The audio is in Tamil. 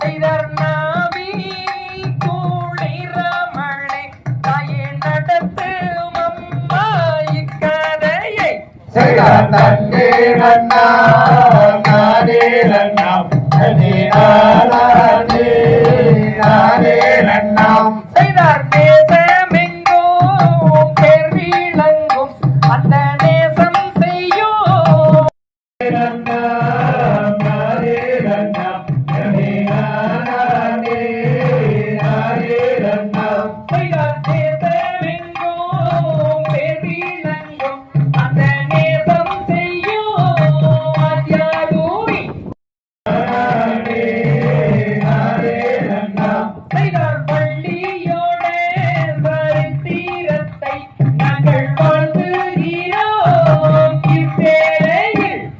செய்தர் நாவி கூளிரமணை தாயே நடத்து அம்மா இக்கதையை செய்தர் நன்னே நன்னா நானே நன்னாம் நன்னே நானே நானே நன்னாம் செய்தார் தேசமெங்கும் பேர் விளங்கும் அந்த நேசம் செய்யும்